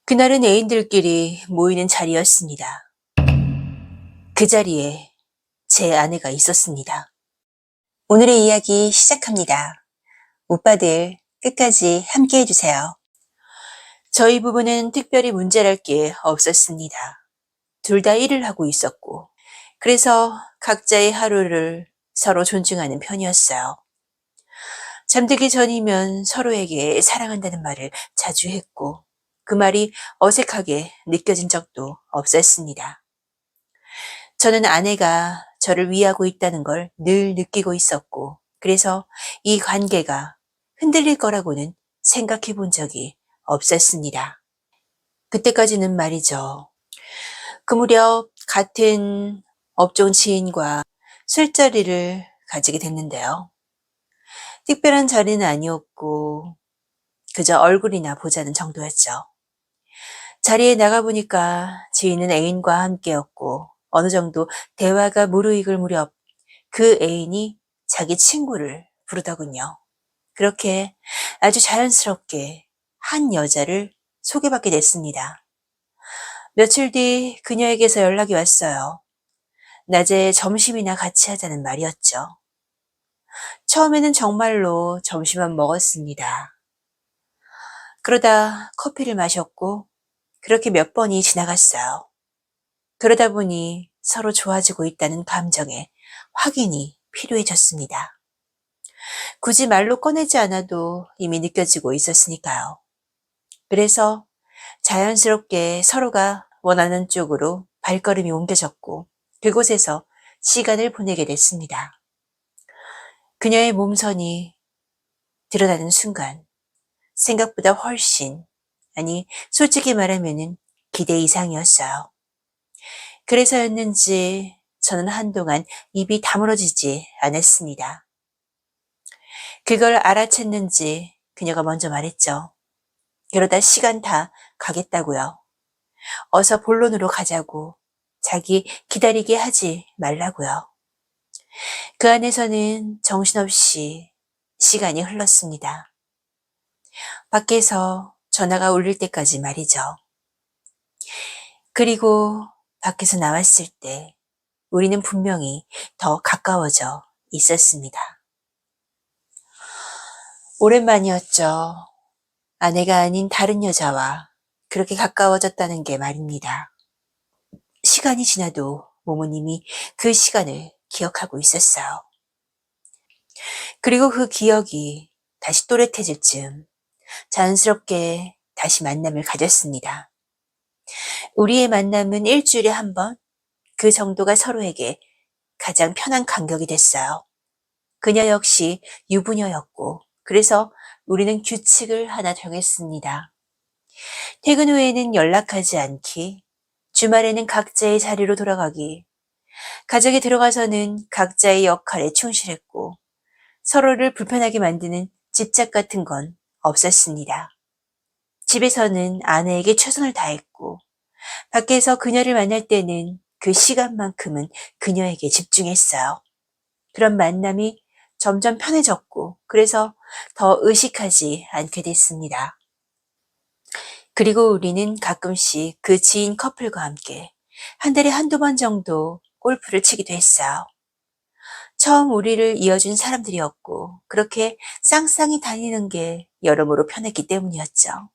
그날은 애인들끼리 모이는 자리였습니다. 그 자리에 제 아내가 있었습니다. 오늘의 이야기 시작합니다. 오빠들 끝까지 함께 해주세요. 저희 부부는 특별히 문제랄 게 없었습니다. 둘 다 일을 하고 있었고, 그래서 각자의 하루를 서로 존중하는 편이었어요. 잠들기 전이면 서로에게 사랑한다는 말을 자주 했고, 그 말이 어색하게 느껴진 적도 없었습니다. 저는 아내가 저를 위하고 있다는 걸 늘 느끼고 있었고, 그래서 이 관계가 흔들릴 거라고는 생각해 본 적이 없었습니다. 그때까지는 말이죠. 그 무렵 같은 업종 지인과 술자리를 가지게 됐는데요. 특별한 자리는 아니었고, 그저 얼굴이나 보자는 정도였죠. 자리에 나가보니까 지인은 애인과 함께였고, 어느 정도 대화가 무르익을 무렵 그 애인이 자기 친구를 부르더군요. 그렇게 아주 자연스럽게 한 여자를 소개받게 됐습니다. 며칠 뒤 그녀에게서 연락이 왔어요. 낮에 점심이나 같이 하자는 말이었죠. 처음에는 정말로 점심만 먹었습니다. 그러다 커피를 마셨고 그렇게 몇 번이 지나갔어요. 그러다 보니 서로 좋아지고 있다는 감정에 확인이 필요해졌습니다. 굳이 말로 꺼내지 않아도 이미 느껴지고 있었으니까요. 그래서 자연스럽게 서로가 원하는 쪽으로 발걸음이 옮겨졌고 그곳에서 시간을 보내게 됐습니다. 그녀의 몸선이 드러나는 순간 생각보다 훨씬, 아니 솔직히 말하면은 기대 이상이었어요. 그래서였는지 저는 한동안 입이 다물어지지 않았습니다. 그걸 알아챘는지 그녀가 먼저 말했죠. 그러다 시간 다 가겠다고요. 어서 본론으로 가자고. 자기 기다리게 하지 말라고요. 그 안에서는 정신없이 시간이 흘렀습니다. 밖에서 전화가 울릴 때까지 말이죠. 그리고 밖에서 나왔을 때 우리는 분명히 더 가까워져 있었습니다. 오랜만이었죠. 아내가 아닌 다른 여자와 그렇게 가까워졌다는 게 말입니다. 시간이 지나도 몸은 이미 그 시간을 기억하고 있었어요. 그리고 그 기억이 다시 또렷해질 즈음 자연스럽게 다시 만남을 가졌습니다. 우리의 만남은 일주일에 한 번, 그 정도가 서로에게 가장 편한 간격이 됐어요. 그녀 역시 유부녀였고, 그래서 우리는 규칙을 하나 정했습니다. 퇴근 후에는 연락하지 않기, 주말에는 각자의 자리로 돌아가기, 가정에 들어가서는 각자의 역할에 충실했고, 서로를 불편하게 만드는 집착 같은 건 없었습니다. 집에서는 아내에게 최선을 다했고, 밖에서 그녀를 만날 때는 그 시간만큼은 그녀에게 집중했어요. 그런 만남이 점점 편해졌고, 그래서 더 의식하지 않게 됐습니다. 그리고 우리는 가끔씩 그 지인 커플과 함께 한 달에 한두 번 정도 골프를 치기도 했어요. 처음 우리를 이어준 사람들이었고, 그렇게 쌍쌍이 다니는 게 여러모로 편했기 때문이었죠.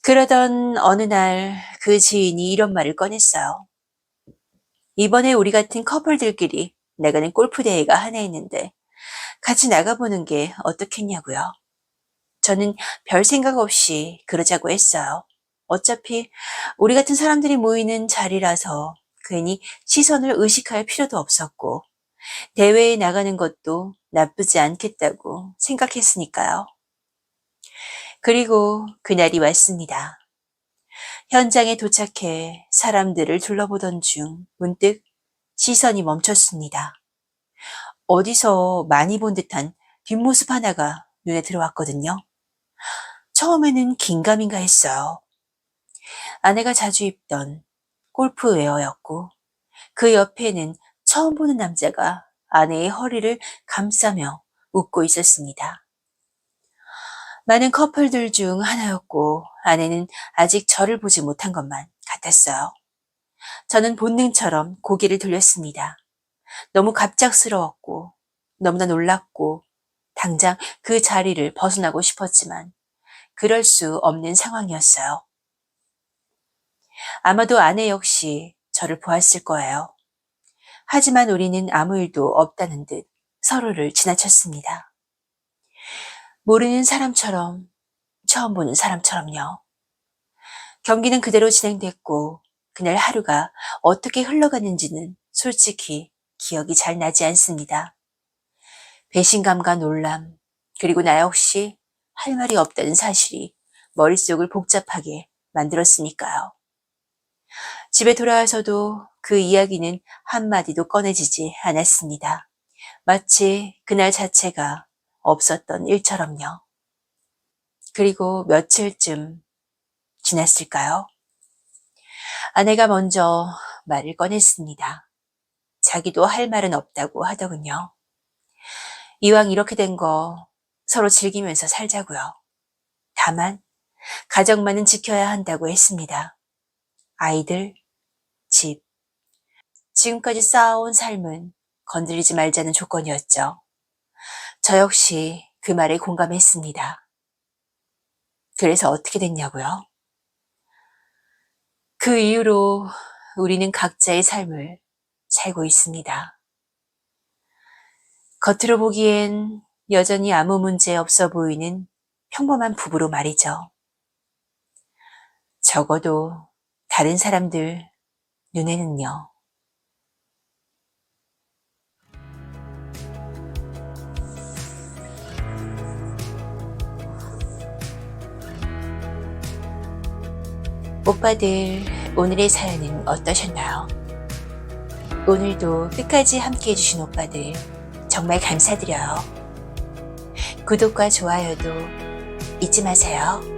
그러던 어느 날 그 지인이 이런 말을 꺼냈어요. 이번에 우리 같은 커플들끼리 나가는 골프 대회가 하나 있는데 같이 나가보는 게 어떻겠냐고요. 저는 별 생각 없이 그러자고 했어요. 어차피 우리 같은 사람들이 모이는 자리라서 괜히 시선을 의식할 필요도 없었고 대회에 나가는 것도 나쁘지 않겠다고 생각했으니까요. 그리고 그날이 왔습니다. 현장에 도착해 사람들을 둘러보던 중 문득 시선이 멈췄습니다. 어디서 많이 본 듯한 뒷모습 하나가 눈에 들어왔거든요. 처음에는 긴가민가 했어요. 아내가 자주 입던 골프웨어였고 그 옆에는 처음 보는 남자가 아내의 허리를 감싸며 웃고 있었습니다. 많은 커플들 중 하나였고 아내는 아직 저를 보지 못한 것만 같았어요. 저는 본능처럼 고개를 돌렸습니다. 너무 갑작스러웠고 너무나 놀랐고 당장 그 자리를 벗어나고 싶었지만 그럴 수 없는 상황이었어요. 아마도 아내 역시 저를 보았을 거예요. 하지만 우리는 아무 일도 없다는 듯 서로를 지나쳤습니다. 모르는 사람처럼, 처음 보는 사람처럼요. 경기는 그대로 진행됐고 그날 하루가 어떻게 흘러갔는지는 솔직히 기억이 잘 나지 않습니다. 배신감과 놀람, 그리고 나 역시 할 말이 없다는 사실이 머릿속을 복잡하게 만들었으니까요. 집에 돌아와서도 그 이야기는 한마디도 꺼내지지 않았습니다. 마치 그날 자체가 없었던 일처럼요. 그리고 며칠쯤 지났을까요? 아내가 먼저 말을 꺼냈습니다. 자기도 할 말은 없다고 하더군요. 이왕 이렇게 된 거 서로 즐기면서 살자고요. 다만 가정만은 지켜야 한다고 했습니다. 아이들, 집, 지금까지 쌓아온 삶은 건드리지 말자는 조건이었죠. 저 역시 그 말에 공감했습니다. 그래서 어떻게 됐냐고요? 그 이후로 우리는 각자의 삶을 살고 있습니다. 겉으로 보기엔 여전히 아무 문제 없어 보이는 평범한 부부로 말이죠. 적어도 다른 사람들 눈에는요. 오빠들, 오늘의 사연은 어떠셨나요? 오늘도 끝까지 함께 해주신 오빠들 정말 감사드려요. 구독과 좋아요도 잊지 마세요.